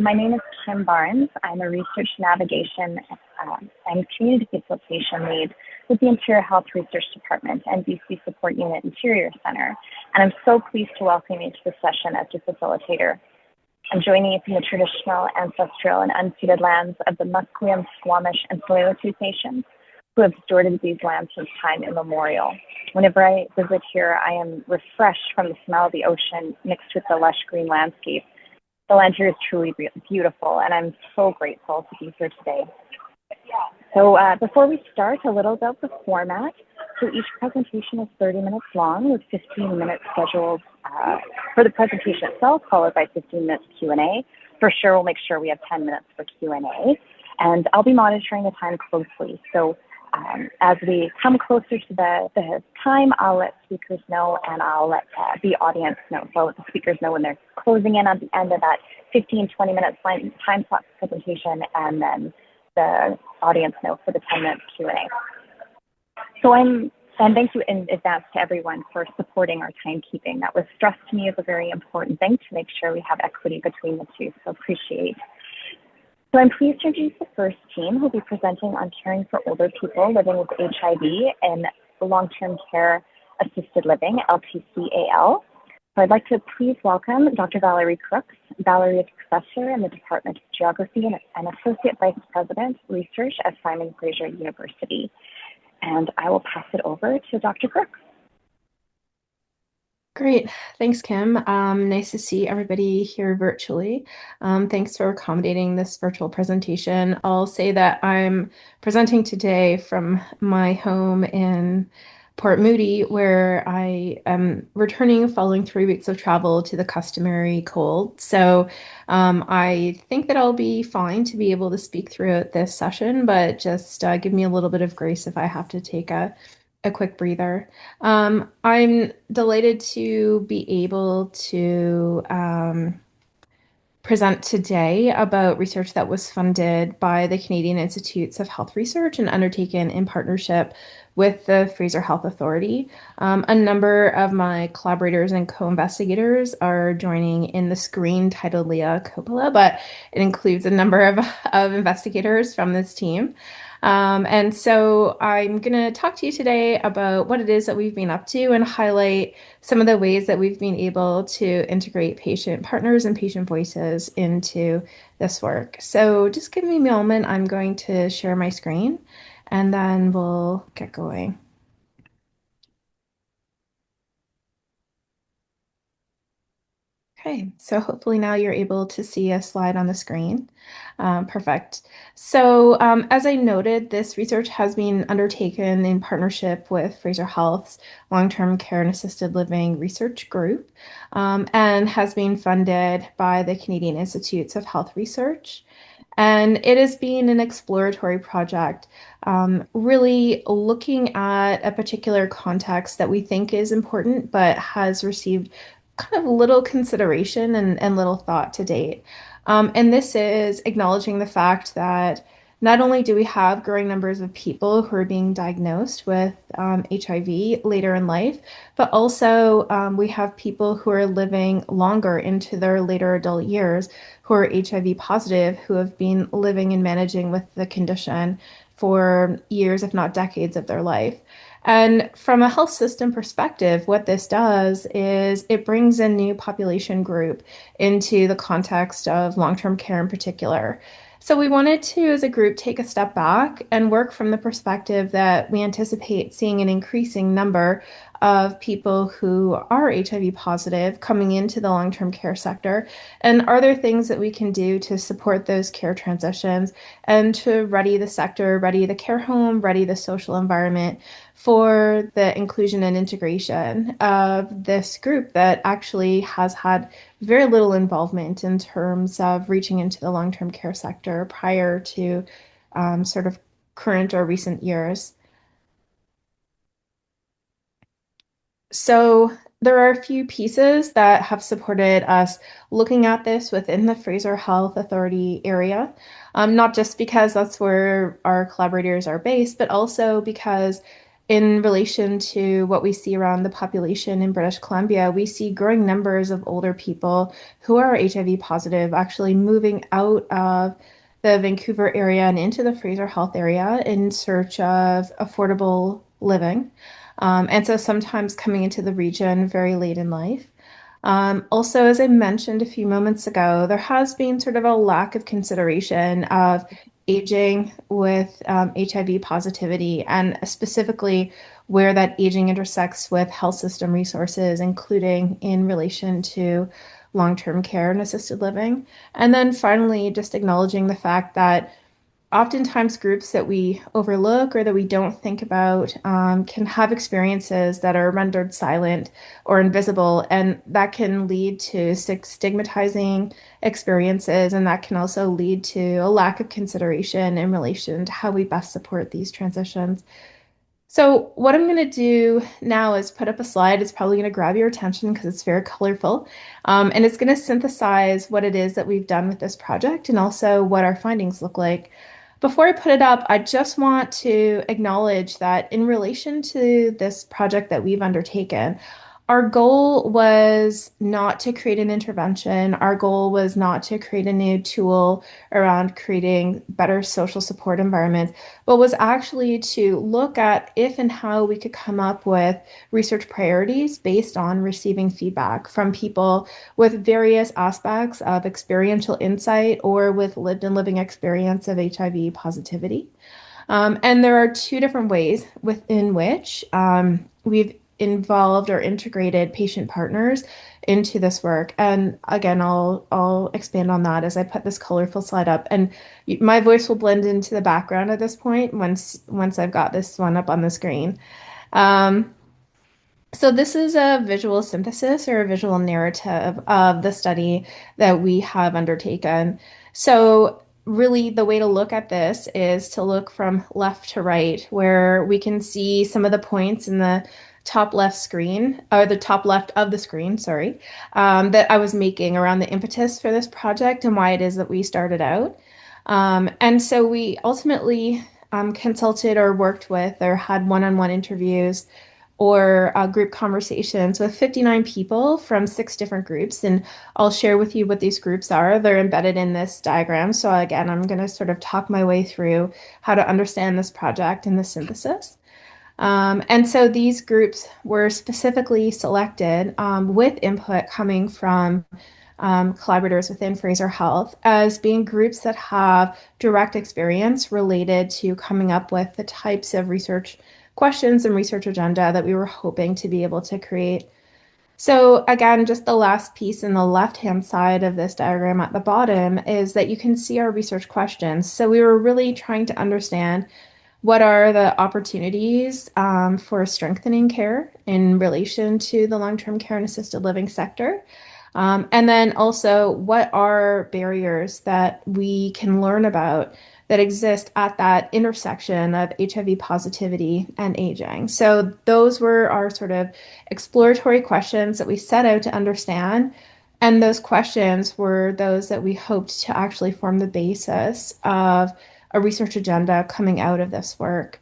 My name is Kim Barnes. I'm a research navigation and community facilitation lead with the Interior Health Research Department and BC Support Unit Interior Center. And I'm so pleased to welcome you to this session as your facilitator. I'm joining you from the traditional, ancestral, and unceded lands of the Musqueam, Squamish, and Tsleil-Waututh Nations, who have stewarded these lands since time immemorial. Whenever I visit here, I am refreshed from the smell of the ocean mixed with the lush green landscape. The land here is truly beautiful, and I'm so grateful to be here today. So before we start, a little about the format. So each presentation is 30 minutes long with 15 minutes scheduled for the presentation itself, followed by 15 minutes Q&A. For sure, we'll make sure we have 10 minutes for Q&A. And I'll be monitoring the time closely. So as we come closer to the time, I'll let speakers know, and I'll let the audience know. So I'll let the speakers know when they're closing in at the end of that 15, 20 minute time slot presentation, and then the audience know for the 10 minutes Q&A. So and thank you in advance to everyone for supporting our timekeeping. That was stressed to me as a very important thing to make sure we have equity between the two, so appreciate. So I'm pleased to introduce the first team who will be presenting on caring for older people living with HIV in long-term care assisted living, LTC-AL. So I'd like to please welcome Dr. Valorie Crooks. Valorie is professor in the Department of Geography and Associate Vice President, Research at Simon Fraser University. And I will pass it over to Dr. Crooks. Great. Thanks, Kim. Nice to see everybody here virtually. Thanks for accommodating this virtual presentation. I'll say that I'm presenting today from my home in Port Moody, where I am returning following 3 weeks of travel to the customary cold. So I think that I'll be fine to be able to speak throughout this session, but just give me a little bit of grace if I have to take a quick breather. I'm delighted to be able to present today about research that was funded by the Canadian Institutes of Health Research and undertaken in partnership with the Fraser Health Authority. A number of my collaborators and co-investigators are joining in the screen titled Leah Coppola, but it includes a number of investigators from this team. And so I'm going to talk to you today about what it is that we've been up to and highlight some of the ways that we've been able to integrate patient partners and patient voices into this work. So just give me a moment. I'm going to share my screen and then we'll get going. Okay, so hopefully now you're able to see a slide on the screen. Perfect. So as I noted, this research has been undertaken in partnership with Fraser Health's Long-Term Care and Assisted Living Research Group and has been funded by the Canadian Institutes of Health Research. And it has been an exploratory project, really looking at a particular context that we think is important, but has received kind of little consideration and little thought to date. And this is acknowledging the fact that not only do we have growing numbers of people who are being diagnosed with HIV later in life, but also we have people who are living longer into their later adult years who are HIV positive, who have been living and managing with the condition for years, if not decades of their life. And from a health system perspective, what this does is it brings a new population group into the context of long-term care in particular. So we wanted to, as a group, take a step back and work from the perspective that we anticipate seeing an increasing number of people who are HIV positive coming into the long-term care sector. And are there things that we can do to support those care transitions and to ready the sector, ready the care home, ready the social environment for the inclusion and integration of this group that actually has had very little involvement in terms of reaching into the long-term care sector prior to sort of current or recent years. So there are a few pieces that have supported us looking at this within the Fraser Health Authority area, not just because that's where our collaborators are based, but also because in relation to what we see around the population in British Columbia, we see growing numbers of older people who are HIV positive actually moving out of the Vancouver area and into the Fraser Health area in search of affordable living. And so sometimes coming into the region very late in life. Also, as I mentioned a few moments ago, there has been sort of a lack of consideration of aging with HIV positivity, and specifically where that aging intersects with health system resources, including in relation to long-term care and assisted living. And then finally, just acknowledging the fact that oftentimes groups that we overlook or that we don't think about can have experiences that are rendered silent or invisible, and that can lead to stigmatizing experiences, and that can also lead to a lack of consideration in relation to how we best support these transitions. So what I'm going to do now is put up a slide. It's probably going to grab your attention because it's very colorful. And it's going to synthesize what it is that we've done with this project and also what our findings look like. Before I put it up, I just want to acknowledge that in relation to this project that we've undertaken, our goal was not to create an intervention. Our goal was not to create a new tool around creating better social support environments, but was actually to look at if and how we could come up with research priorities based on receiving feedback from people with various aspects of experiential insight or with lived and living experience of HIV positivity. And there are two different ways within which we've involved or integrated patient partners into this work. And again, I'll expand on that as I put this colorful slide up. And my voice will blend into the background at this point once I've got this one up on the screen. Um, so this is a visual synthesis or a visual narrative of the study that we have undertaken. So really the way to look at this is to look from left to right, where we can see some of the points in the top left screen, or the top left of the screen, sorry, that I was making around the impetus for this project and why it is that we started out. And so we ultimately consulted or worked with or had one-on-one interviews or group conversations with 59 people from 6 different groups. And I'll share with you what these groups are. They're embedded in this diagram. So again, I'm going to sort of talk my way through how to understand this project and the synthesis. And so these groups were specifically selected with input coming from collaborators within Fraser Health as being groups that have direct experience related to coming up with the types of research questions and research agenda that we were hoping to be able to create. So again, just the last piece in the left-hand side of this diagram at the bottom is that you can see our research questions. So we were really trying to understand what are the opportunities for strengthening care in relation to the long-term care and assisted living sector? And then also, what are barriers that we can learn about that exist at that intersection of HIV positivity and aging? So those were our sort of exploratory questions that we set out to understand. And those questions were those that we hoped to actually form the basis of a research agenda coming out of this work.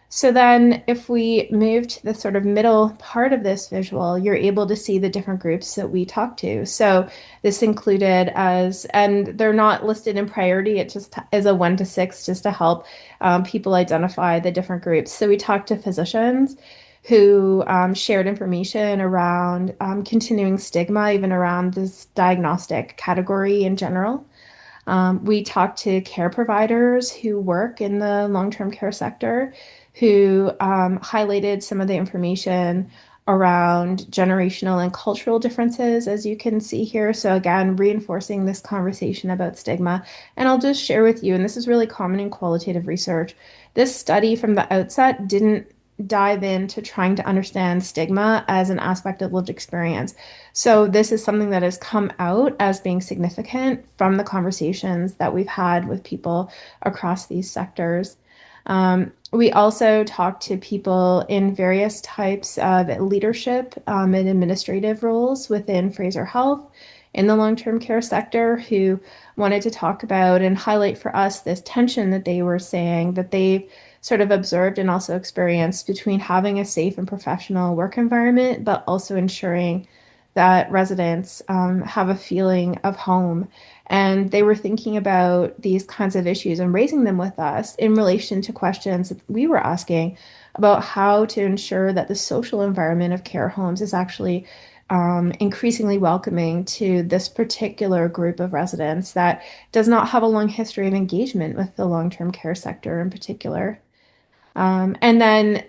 So then if we move to the sort of middle part of this visual, you're able to see the different groups that we talked to. So this included and they're not listed in priority, it just is a 1 to 6 just to help people identify the different groups. So we talked to physicians who shared information around continuing stigma, even around this diagnostic category in general. We talked to care providers who work in the long-term care sector who highlighted some of the information around generational and cultural differences, as you can see here. So again, reinforcing this conversation about stigma. And I'll just share with you, and this is really common in qualitative research, this study from the outset didn't dive into trying to understand stigma as an aspect of lived experience. So this is something that has come out as being significant from the conversations that we've had with people across these sectors. We also talked to people in various types of leadership and administrative roles within Fraser Health in the long-term care sector who wanted to talk about and highlight for us this tension that they were saying that they've sort of observed and also experienced between having a safe and professional work environment, but also ensuring that residents have a feeling of home. And they were thinking about these kinds of issues and raising them with us in relation to questions that we were asking about how to ensure that the social environment of care homes is actually increasingly welcoming to this particular group of residents that does not have a long history of engagement with the long-term care sector in particular. And then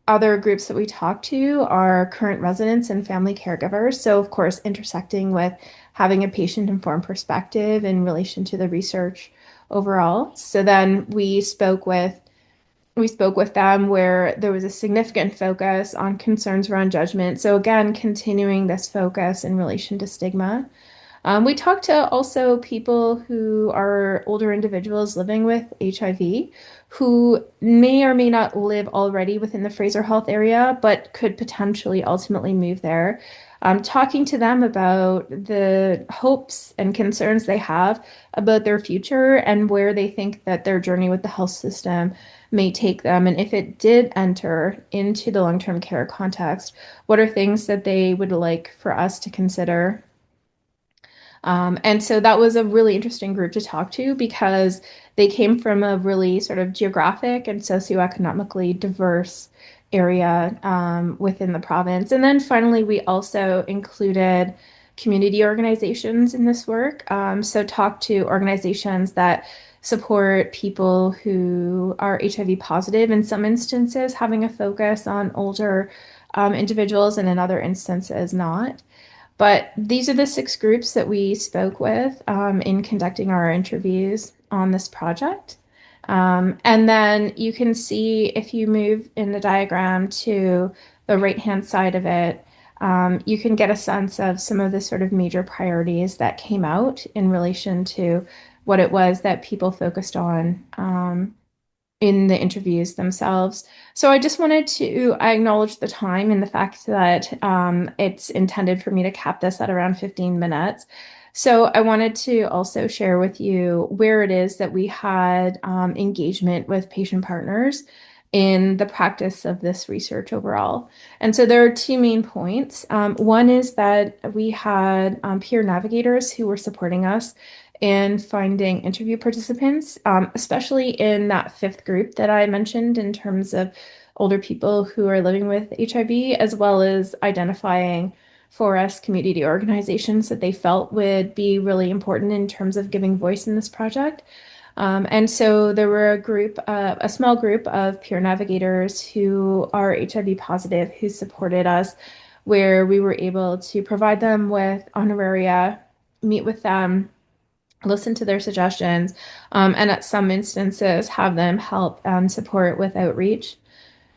other groups that we talk to are current residents and family caregivers. So, of course, intersecting with having a patient-informed perspective in relation to the research overall. So then we spoke with them where there was a significant focus on concerns around judgment. So again, continuing this focus in relation to stigma. We talked to also people who are older individuals living with HIV who may or may not live already within the Fraser Health area, but could potentially ultimately move there. Talking to them about the hopes and concerns they have about their future and where they think that their journey with the health system may take them. And if it did enter into the long-term care context, what are things that they would like for us to consider? And so that was a really interesting group to talk to because they came from a really sort of geographic and socioeconomically diverse area within the province. And then finally, we also included community organizations in this work. So talked to organizations that support people who are HIV positive in some instances, having a focus on older individuals, and in other instances not. But these are the 6 groups that we spoke with in conducting our interviews on this project. And then you can see if you move in the diagram to the right-hand side of it, you can get a sense of some of the sort of major priorities that came out in relation to what it was that people focused on in the interviews themselves. So I just wanted to acknowledge the time and the fact that it's intended for me to cap this at around 15 minutes. So I wanted to also share with you where it is that we had engagement with patient partners in the practice of this research overall. And so there are 2 main points. One is that we had peer navigators who were supporting us in finding interview participants, especially in that 5th group that I mentioned in terms of older people who are living with HIV, as well as identifying for us community organizations that they felt would be really important in terms of giving voice in this project. And so there were a small group of peer navigators who are HIV positive who supported us, where we were able to provide them with honoraria, meet with them, listen to their suggestions, and at some instances have them help and support with outreach.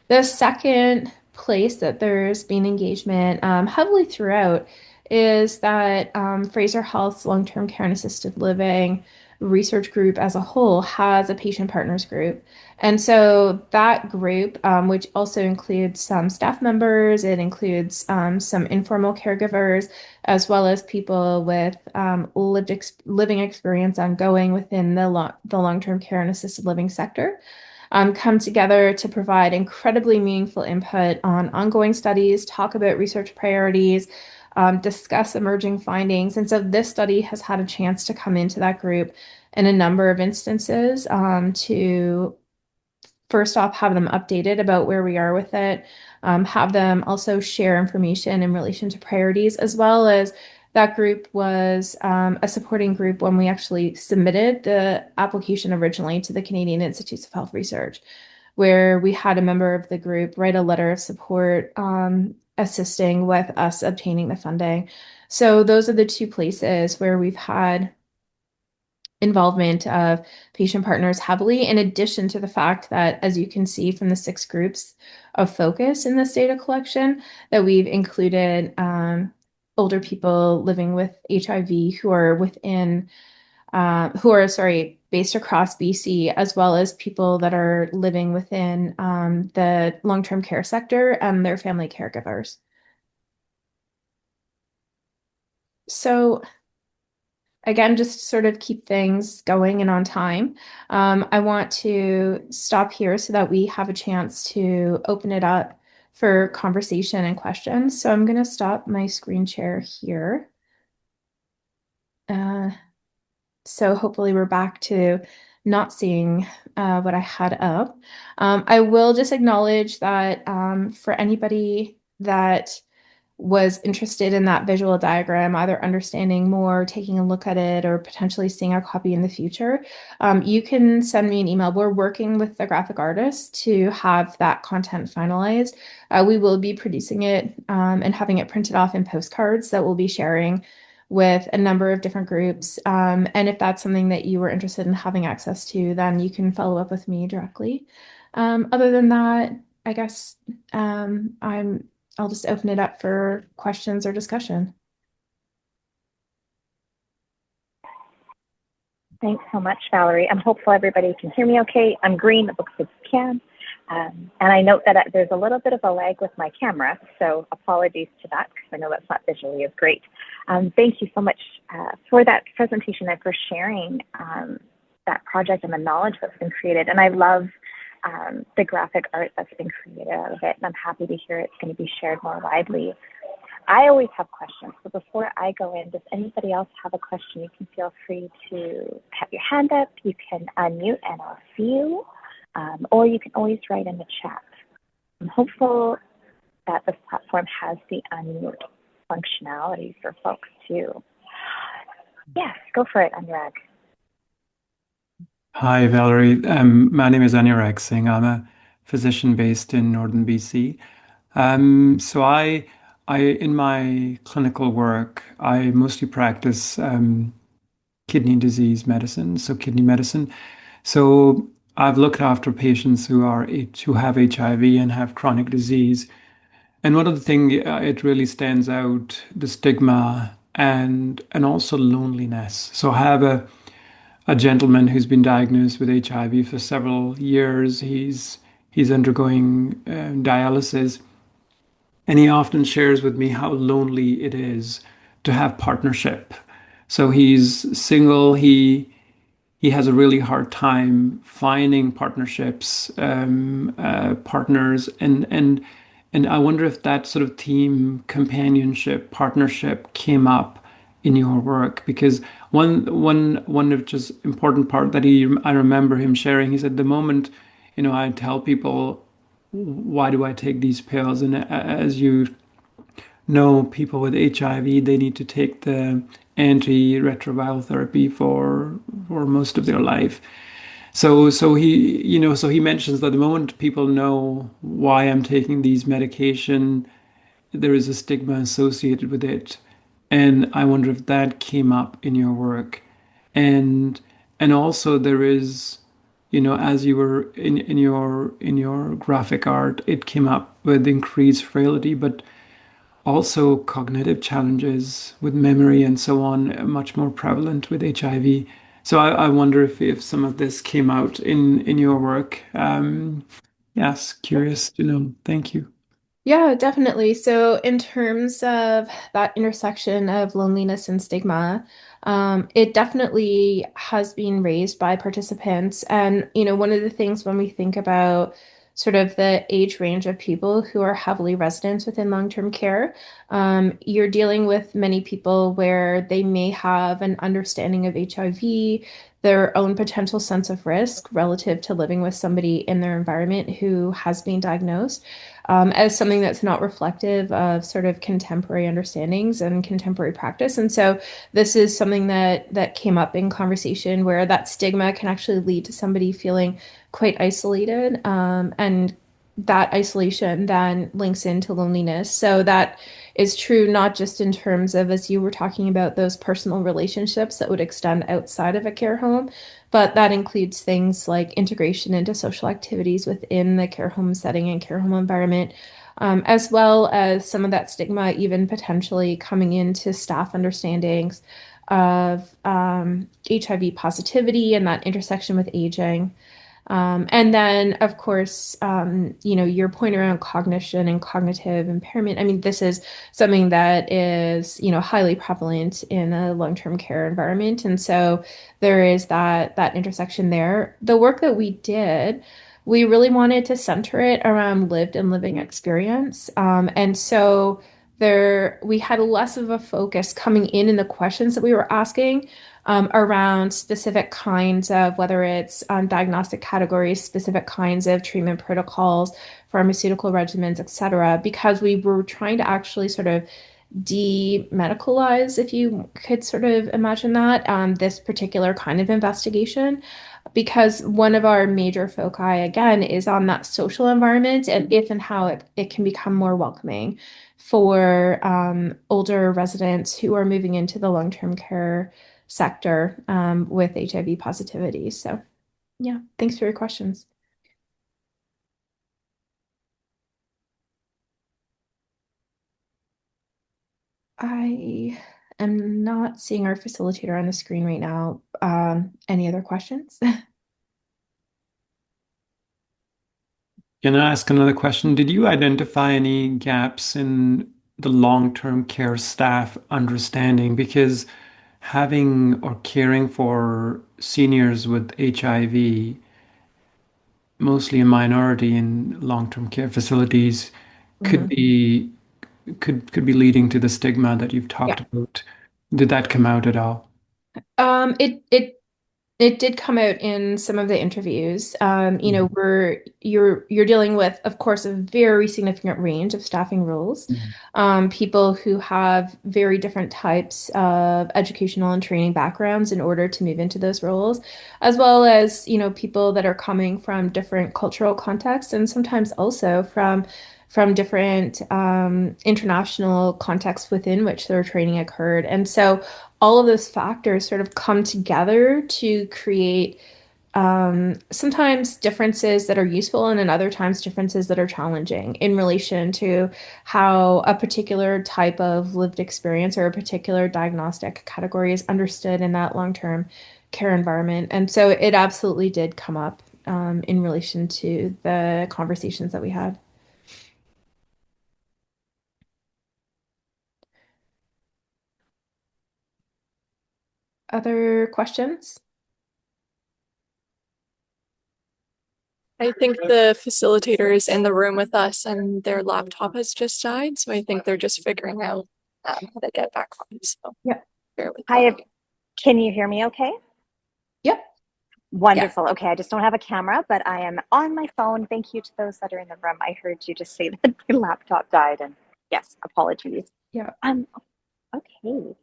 The second place that there's been engagement heavily throughout is that Fraser Health's long-term care and assisted living research group as a whole has a patient partners group. And so that group, which also includes some staff members, it includes some informal caregivers, as well as people with living experience ongoing within the long-term care and assisted living sector, come together to provide incredibly meaningful input on ongoing studies, talk about research priorities, discuss emerging findings. And so this study has had a chance to come into that group in a number of instances to first off have them updated about where we are with it, have them also share information in relation to priorities, as well as that group was a supporting group when we actually submitted the application originally to the Canadian Institutes of Health Research, where we had a member of the group write a letter of support assisting with us obtaining the funding. So those are the 2 places where we've had involvement of patient partners heavily, in addition to the fact that, as you can see from the 6 groups of focus in this data collection, that we've included older people living with HIV who are based across BC, as well as people that are living within the long-term care sector and their family caregivers. So again, just to sort of keep things going and on time, I want to stop here so that we have a chance to open it up for conversation and questions. So I'm going to stop my screen share here. Uh, so hopefully we're back to not seeing what I had up. I will just acknowledge that for anybody that was interested in that visual diagram, either understanding more, taking a look at it, or potentially seeing a copy in the future, you can send me an email. We're working with the graphic artist to have that content finalized. We will be producing it and having it printed off in postcards that we'll be sharing with a number of different groups. And if that's something that you were interested in having access to, then you can follow up with me directly. Other than that, I guess I'll just open it up for questions or discussion. Thanks so much, Valorie. I'm hopeful everybody can hear me okay. I'm green, it looks like you can. And I note that there's a little bit of a lag with my camera, so apologies to that, because I know that's not visually as great. Thank you so much for that presentation and for sharing that project and the knowledge that's been created. And I love the graphic art that's been created out of it, and I'm happy to hear it's going to be shared more widely. I always have questions, so before I go in, does anybody else have a question? You can feel free to have your hand up, you can unmute and I'll see you, or you can always write in the chat. I'm hopeful that this platform has the unmute functionality for folks too. Yes, go for it, Anurag. Hi, Valerie. My name is Anurag Singh. I'm a physician based in northern BC. In my clinical work, I mostly practice kidney disease medicine, so kidney medicine. So I've looked after patients who have HIV and have chronic disease. And one of the things it really stands out, the stigma and also loneliness. So I have a gentleman who's been diagnosed with HIV for several years. He's undergoing dialysis, and he often shares with me how lonely it is to have partnership. So he's single. He has a really hard time finding partnerships, partners, and I wonder if that sort of team companionship, partnership came up in your work, because one of just important part that I remember him sharing. He said the moment, I tell people, why do I take these pills? And as you know, people with HIV, they need to take the antiretroviral therapy for most of their life. So he mentions that the moment people know why I'm taking these medication, there is a stigma associated with it. And I wonder if that came up in your work. And and also there is, as you were in your graphic art, it came up with increased frailty, but also cognitive challenges with memory and so on, much more prevalent with HIV. So I wonder if some of this came out in your work. Yes, curious to know. Thank you. Yeah, definitely. So, in terms of that intersection of loneliness and stigma, it definitely has been raised by participants. And, one of the things when we think about sort of the age range of people who are heavily resident within long-term care, you're dealing with many people where they may have an understanding of HIV, their own potential sense of risk relative to living with somebody in their environment who has been diagnosed as something that's not reflective of sort of contemporary understandings and contemporary practice. And so this is something that came up in conversation where that stigma can actually lead to somebody feeling quite isolated, and that isolation then links into loneliness. So that is true not just in terms of, as you were talking about, those personal relationships that would extend outside of a care home, but that includes things like integration into social activities within the care home setting and care home environment, as well as some of that stigma even potentially coming into staff understandings of HIV positivity and that intersection with aging. And then, of course, your point around cognition and cognitive impairment. I mean, this is something that is, highly prevalent in a long-term care environment. And so there is that intersection there. The work that we did, we really wanted to center it around lived and living experience. And so we had less of a focus coming in the questions that we were asking around specific kinds of, whether it's diagnostic categories, specific kinds of treatment protocols, pharmaceutical regimens, et cetera, because we were trying to actually sort of demedicalize, if you could sort of imagine that, this particular kind of investigation. Because one of our major foci, again, is on that social environment and if and how it can become more welcoming for older residents who are moving into the long-term care sector with HIV positivity. So, yeah, thanks for your questions. I am not seeing our facilitator on the screen right now. Any other questions? Can I ask another question? Did you identify any gaps in the long-term care staff understanding? Because having or caring for seniors with HIV, mostly a minority in long-term care facilities, could Mhm. be could be leading to the stigma that you've Yeah. talked about. Did that come out at all? It did come out in some of the interviews. Mhm. You're dealing with, of course, a very significant range of staffing roles. People who have very different types of educational and training backgrounds in order to move into those roles, as well as, people that are coming from different cultural contexts and sometimes also from different international contexts within which their training occurred. And so all of those factors sort of come together to create sometimes differences that are useful and in other times differences that are challenging in relation to how a particular type of lived experience or a particular diagnostic category is understood in that long-term care environment. And so it absolutely did come up in relation to the conversations that we had. Other questions? I think the facilitator is in the room with us and their laptop has just died. So I think they're just figuring out how to get back on. So Yeah. bear with Hi, them. can you hear me okay? Yep. Wonderful. Okay, I just don't have a camera, but I am on my phone. Thank you to those that are in the room. I heard you just say that the laptop died, and yes, apologies. Yeah. Okay.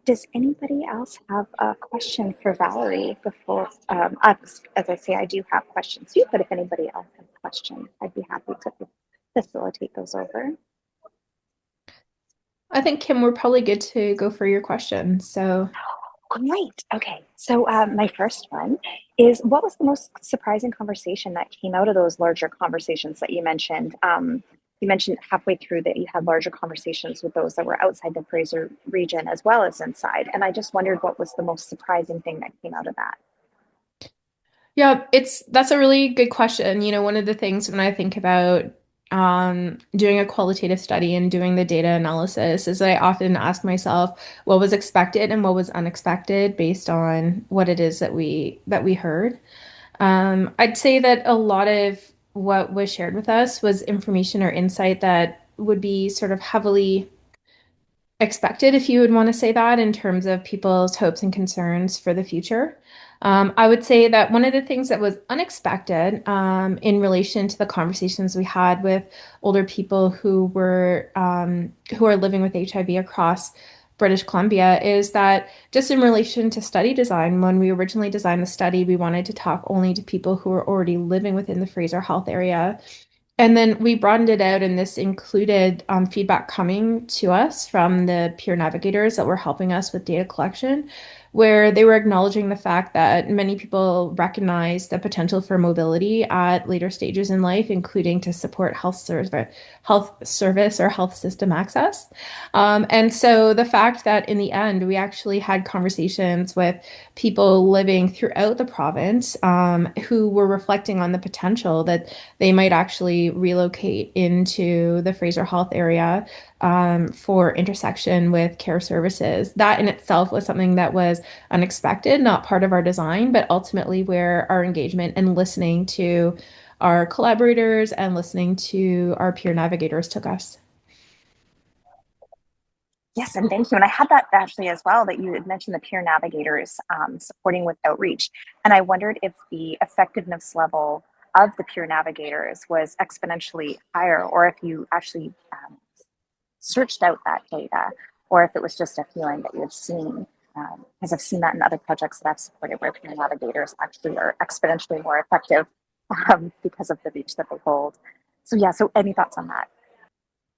Does anybody else have a question for Valorie before, as I say, I do have questions too, but if anybody else has questions, I'd be happy to facilitate those over. I think, Kim, we're probably good to go for your question. So, Great. Okay. So my first one is, what was the most surprising conversation that came out of those larger conversations that you mentioned? You mentioned halfway through that you had larger conversations with those that were outside the Fraser region as well as inside. And I just wondered what was the most surprising thing that came out of that. yeah, that's a really good question. One of the things when I think about doing a qualitative study and doing the data analysis is I often ask myself what was expected and what was unexpected based on what it is that we heard. I'd say that a lot of what was shared with us was information or insight that would be sort of heavily expected, if you would want to say that, in terms of people's hopes and concerns for the future. I would say that one of the things that was unexpected in relation to the conversations we had with older people who are living with HIV across British Columbia is that just in relation to study design, when we originally designed the study, we wanted to talk only to people who were already living within the Fraser Health area. And then we broadened it out, and this included feedback coming to us from the peer navigators that were helping us with data collection, where they were acknowledging the fact that many people recognize the potential for mobility at later stages in life, including to support health service or health system access. And so the fact that in the end, we actually had conversations with people living throughout the province who were reflecting on the potential that they might actually relocate into the Fraser Health area for intersection with care services. That in itself was something that was unexpected, not part of our design, but ultimately where our engagement and listening to our collaborators and listening to our peer navigators took us. Yes, and thank you. And I had that actually as well, that you had mentioned the peer navigators supporting with outreach. And I wondered if the effectiveness level of the peer navigators was exponentially higher, or if you actually searched out that data, or if it was just a feeling that you had seen. Because I've seen that in other projects that I've supported where peer navigators actually are exponentially more effective because of the reach that they hold. So yeah, so any thoughts on that?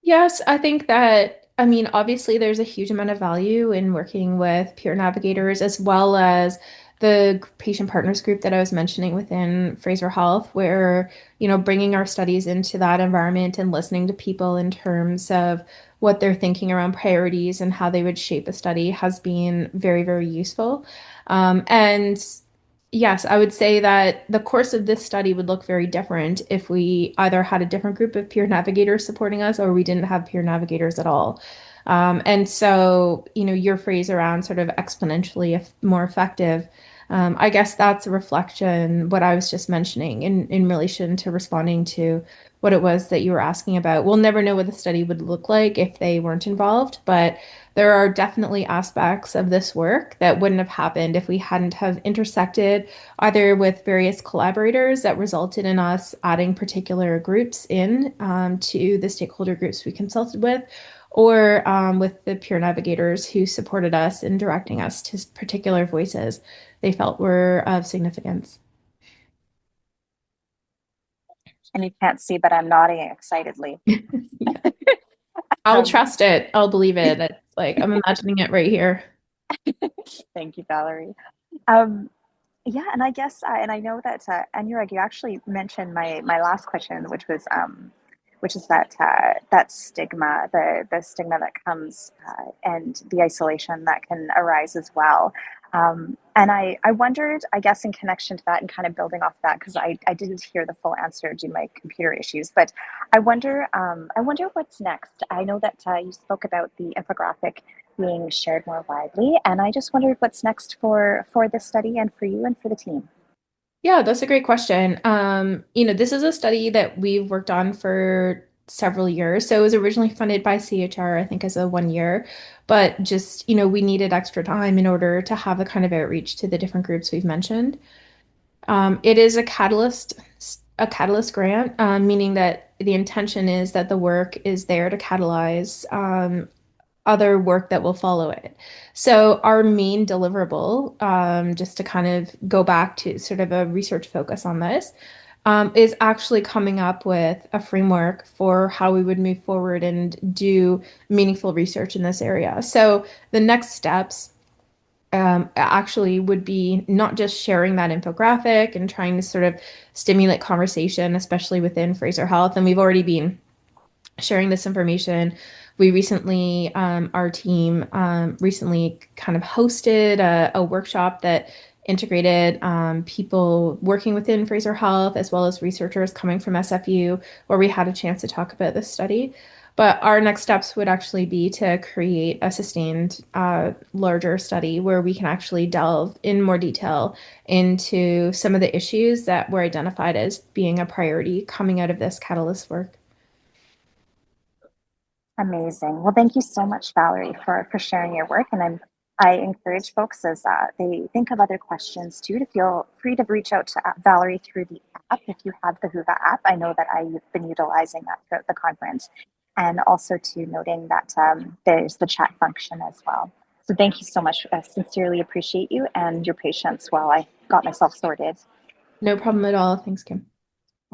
Yes, I think that, I mean, obviously there's a huge amount of value in working with peer navigators as well as the patient partners group that I was mentioning within Fraser Health, where, bringing our studies into that environment and listening to people in terms of what they're thinking around priorities and how they would shape a study has been very, very useful. And yes, I would say that the course of this study would look very different if we either had a different group of peer navigators supporting us or we didn't have peer navigators at all. And so, your phrase around sort of exponentially more effective, I guess that's a reflection, what I was just mentioning in relation to responding to what it was that you were asking about. We'll never know what the study would look like if they weren't involved, but there are definitely aspects of this work that wouldn't have happened if we hadn't have intersected either with various collaborators that resulted in us adding particular groups in to the stakeholder groups we consulted with, or with the peer navigators who supported us in directing us to particular voices they felt were of significance. And you can't see, but I'm nodding excitedly. I'll Um, trust it. I'll believe it. It's like I'm imagining it right here. Thank you, Valorie. Um, yeah, and I guess, and I know that, Anurag, you actually mentioned my last question, which is that that stigma, the stigma that comes, and the isolation that can arise as well. And I wondered, I guess, in connection to that and kind of building off that, because I didn't hear the full answer due to my computer issues, but I wonder what's next. I know that you spoke about the infographic being shared more widely, and I just wondered what's next for this study and for you and for the team. Yeah, that's a great question. This is a study that we've worked on for several years. So it was originally funded by CHR, I think, as a 1 year, but just, we needed extra time in order to have the kind of outreach to the different groups we've mentioned. It is a catalyst grant, meaning that the intention is that the work is there to catalyze other work that will follow it. So our main deliverable, just to kind of go back to sort of a research focus on this, is actually coming up with a framework for how we would move forward and do meaningful research in this area. So the next steps actually would be not just sharing that infographic and trying to sort of stimulate conversation, especially within Fraser Health. And we've already been sharing this information. We recently, our team recently kind of hosted a workshop that integrated people working within Fraser Health as well as researchers coming from SFU, where we had a chance to talk about this study. But our next steps would actually be to create a sustained larger study where we can actually delve in more detail into some of the issues that were identified as being a priority coming out of this catalyst work. Amazing. Well, thank you so much, Valerie, for sharing your work. And I encourage folks as they think of other questions too to feel free to reach out to Valerie through the app if you have the Whova app. I know that I've been utilizing that throughout the conference, and also to noting that there's the chat function as well. So thank you so much. I sincerely appreciate you and your patience while I got myself sorted. No problem at all. Thanks, Kim.